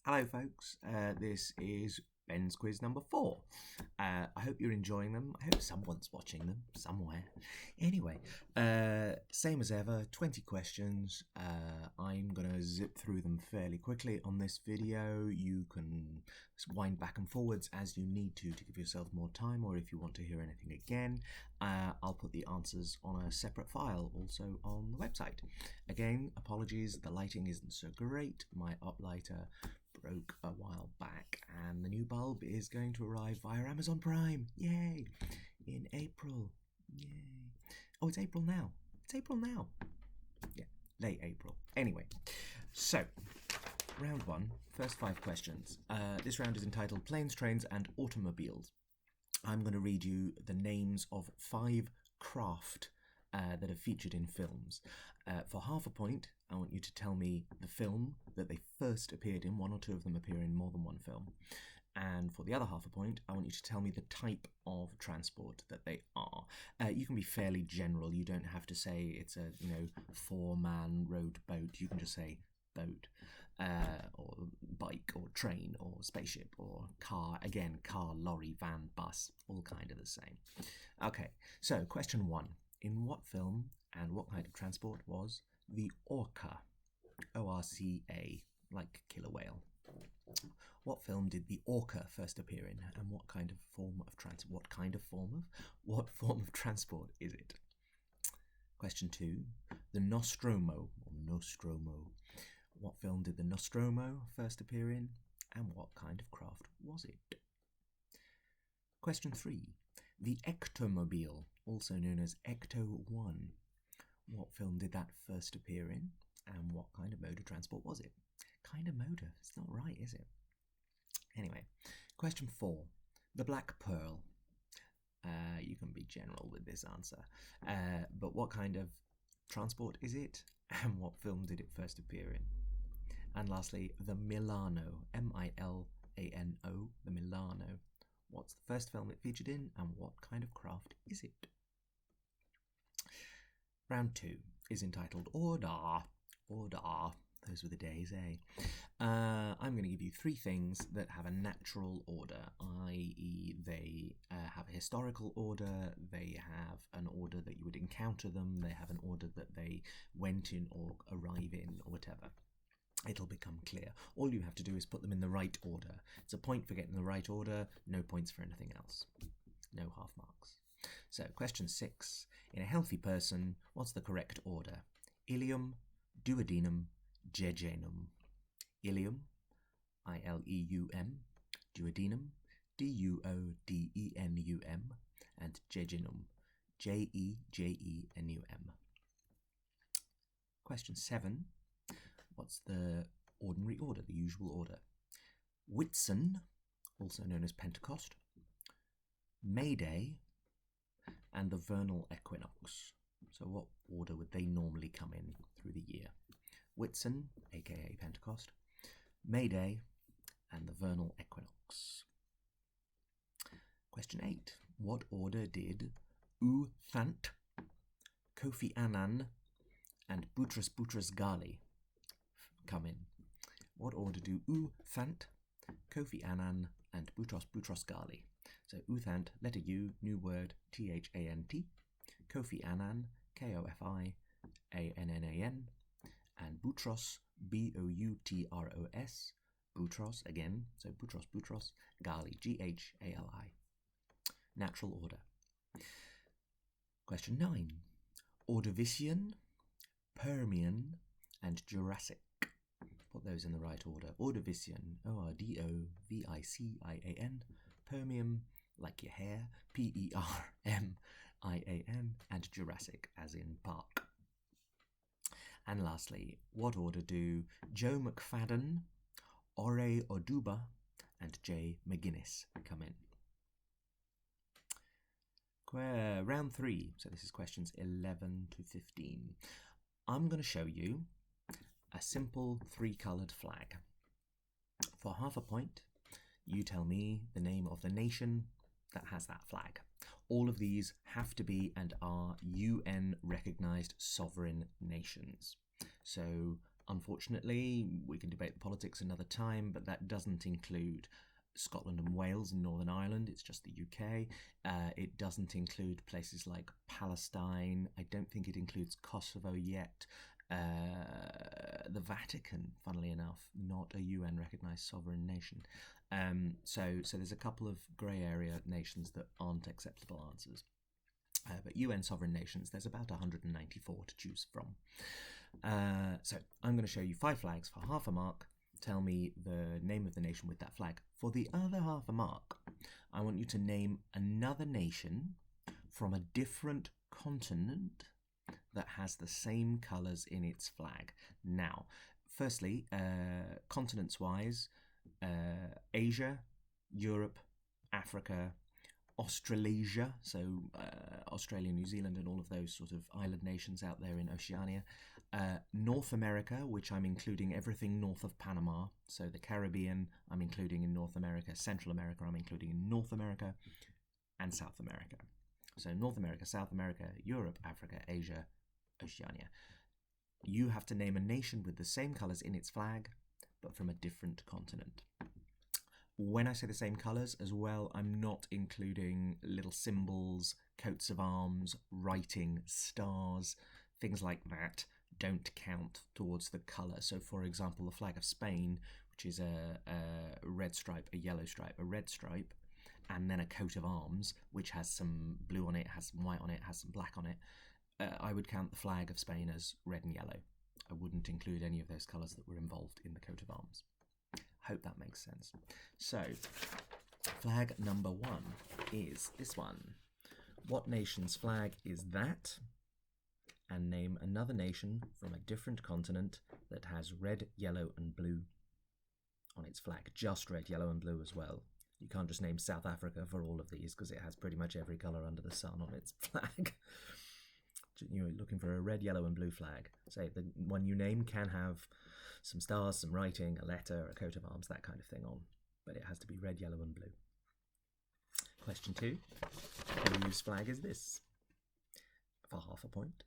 Hello folks, this is Ben's quiz number 4. I hope you're enjoying them. I hope someone's watching them somewhere. Anyway, same as ever, 20 questions. I'm going to zip through them fairly quickly on this video. You can wind back and forwards as you need to give yourself more time, or if you want to hear anything again, I'll put the answers on a separate file also on the website. Again, apologies, the lighting isn't so great. My uplighter broke a while back, and the new bulb is going to arrive via Amazon Prime. Yay! In April. Yay. Oh, it's April now. It's April now. Yeah, late April. Anyway, so round 1, first 5 questions. This round is entitled Planes, Trains and Automobiles. I'm going to read you the names of 5 craft that are featured in films. For half a point, I want you to tell me the film that they first appeared in. 1 or 2 of them appear in more than one film. And for the other half a point, I want you to tell me the type of transport that they are. You can be fairly general. You don't have to say it's a 4-man rowed boat. You can just say boat, or bike, or train, or spaceship, or car. Again, car, lorry, van, bus, all kind of the same. Okay, so question 1. In what film and what kind of transport was the orca? O-R-C-A, like killer whale. What film did the orca first appear in, and what form of transport is it? Question 2. The Nostromo, or Nostromo. What film did the Nostromo first appear in, and what kind of craft was it? Question 3. The Ectomobile, also known as Ecto-1. What film did that first appear in, and what kind of mode of transport was it? Kind of motor, it's not right, is it? Anyway, question 4. The Black Pearl. You can be general with this answer. But what kind of transport is it, and what film did it first appear in? And lastly, the Milano, M-I-L-A-N-O, the Milano. What's the first film it featured in, and what kind of craft is it? Round 2 is entitled Order. Order. Those were the days, eh? I'm going to give you 3 things that have a natural order, i.e. they have a historical order, they have an order that you would encounter them, they have an order that they went in or arrive in, or whatever. It'll become clear. All you have to do is put them in the right order. It's a point for getting the right order, no points for anything else. No half marks. So, question 6. In a healthy person, what's the correct order? Ileum, duodenum, jejunum. Ileum, I-L-E-U-M, duodenum, D-U-O-D-E-N-U-M, and jejunum, J-E-J-E-N-U-M. Question 7. What's the ordinary order, the usual order? Whitsun, also known as Pentecost, May Day, and the vernal equinox. So what order would they normally come in through the year? Whitsun, aka Pentecost, May Day, and the vernal equinox. Question 8. What order did U Thant, Kofi Annan, and Boutros Ghali come in? What order do U Thant, Kofi Annan, and Boutros Ghali? So U Thant, letter U, new word, T-H-A-N-T, Kofi Annan, K-O-F-I-A-N-N-A-N, and Boutros, B-O-U-T-R-O-S, Boutros again, so Boutros, Ghali, G-H-A-L-I. Natural order. Question 9. Ordovician, Permian, and Jurassic. Put those in the right order. Ordovician, O-R-D-O-V-I-C-I-A-N, Permian, like your hair, P-E-R-M-I-A-N, and Jurassic, as in park. And lastly, what order do Joe McFadden, Ore Oduba, and Jay McGuinness come in? Round 3, so this is questions 11 to 15. I'm going to show you a simple 3-coloured flag. For half a point, you tell me the name of the nation that has that flag. All of these have to be and are UN recognised sovereign nations. So Unfortunately, we can debate the politics another time, but that doesn't include Scotland and Wales and Northern Ireland. It's just the UK. It doesn't include places like Palestine. I don't think it includes Kosovo yet. The Vatican, funnily enough, not a UN recognised sovereign nation. So there's a couple of grey area nations that aren't acceptable answers. But UN sovereign nations, there's about 194 to choose from. So I'm going to show you 5 flags for half a mark. Tell me the name of the nation with that flag. For the other half a mark, I want you to name another nation from a different continent that has the same colours in its flag. Now, firstly, continents-wise, Asia, Europe, Africa, Australasia, so Australia, New Zealand, and all of those sort of island nations out there in Oceania. North America, which I'm including everything north of Panama. So the Caribbean, I'm including in North America. Central America, I'm including in North America. And South America. So North America, South America, Europe, Africa, Asia, Oceania. You have to name a nation with the same colours in its flag, but from a different continent. When I say the same colours as well, I'm not including little symbols, coats of arms, writing, stars, things like that don't count towards the colour. So for example, the flag of Spain, which is a red stripe, a yellow stripe, a red stripe, and then a coat of arms, which has some blue on it, has some white on it, has some black on it, I would count the flag of Spain as red and yellow. I wouldn't include any of those colours that were involved in the coat of arms. Hope that makes sense. So, flag number 1 is this one. What nation's flag is that? And name another nation from a different continent that has red, yellow and blue on its flag. Just red, yellow and blue as well. You can't just name South Africa for all of these because it has pretty much every colour under the sun on its flag. You're looking for a red, yellow and blue flag. Say the one you name can have some stars, some writing, a letter, a coat of arms, that kind of thing on. But it has to be red, yellow and blue. Question 2. Whose flag is this? For half a point.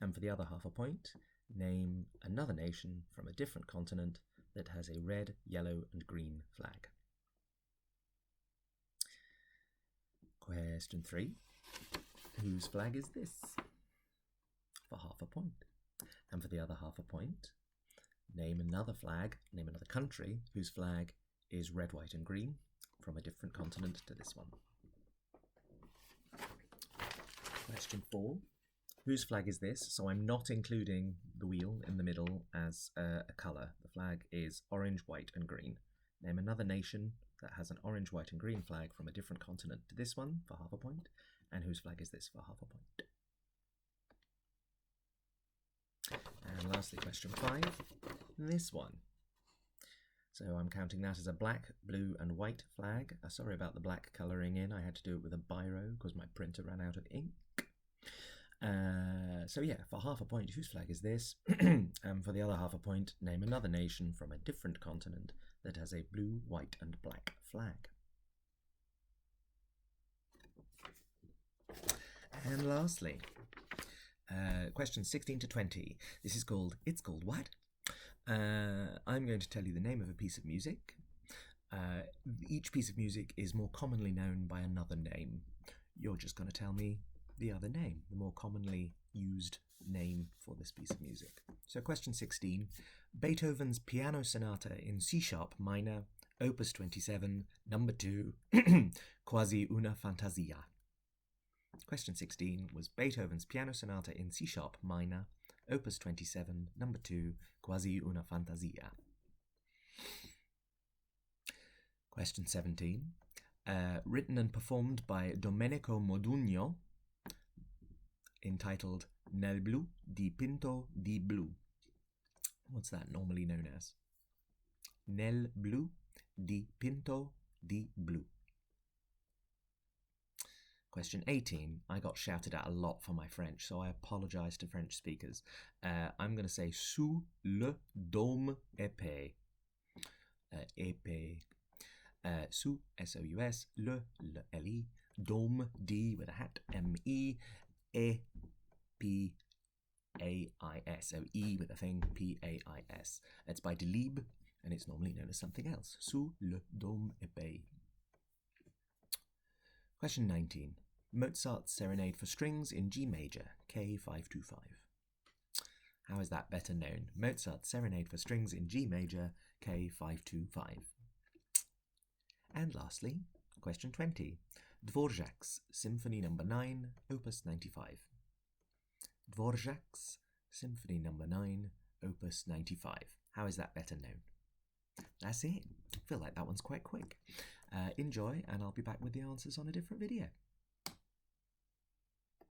And for the other half a point, name another nation from a different continent that has a red, yellow and green flag. Question 3. Whose flag is this? For half a point. And for the other half a point, name another flag, name another country whose flag is red, white and green from a different continent to this one. Question 4. Whose flag is this? So I'm not including the wheel in the middle as a colour. The flag is orange, white and green. Name another nation that has an orange, white and green flag from a different continent to this one for half a point. And whose flag is this for half a point? And lastly, question 5, this one. So I'm counting that as a black, blue and white flag. Sorry about the black colouring in. I had to do it with a biro because my printer ran out of ink. So yeah, for half a point, whose flag is this? And for the other half a point, name another nation from a different continent that has a blue, white and black flag. And lastly, questions 16 to 20. This is called It's Called What? I'm going to tell you the name of a piece of music. Each piece of music is more commonly known by another name. You're just going to tell me the other name, the more commonly used name for this piece of music. So question 16, Beethoven's Piano Sonata in C-sharp minor, Opus 27, number 2, Quasi una fantasia. Question 16 was Beethoven's Piano Sonata in C-sharp minor, Opus 27, number 2, Quasi una fantasia. Question 17, written and performed by Domenico Modugno, entitled Nel blu di pinto di blu. What's that normally known as? Nel blu di pinto di blu. Question 18. I got shouted at a lot for my French, so I apologise to French speakers. I'm going to say sous le dôme épais. Épais. Sous, S-O-U-S, le, L-E, dôme, D with a hat, M-E, épais, P-A-I-S. So E with a thing, P-A-I-S. It's by Delibes, and it's normally known as something else. Sous le dôme épais. Question 19. Mozart's Serenade for Strings in G major, K525. How is that better known? Mozart's Serenade for Strings in G major, K525. And lastly, question 20. Dvorak's Symphony No. 9, Opus 95. Dvorak's Symphony No. 9, Opus 95. How is that better known? That's it. I feel like that one's quite quick. Enjoy, and I'll be back with the answers on a different video.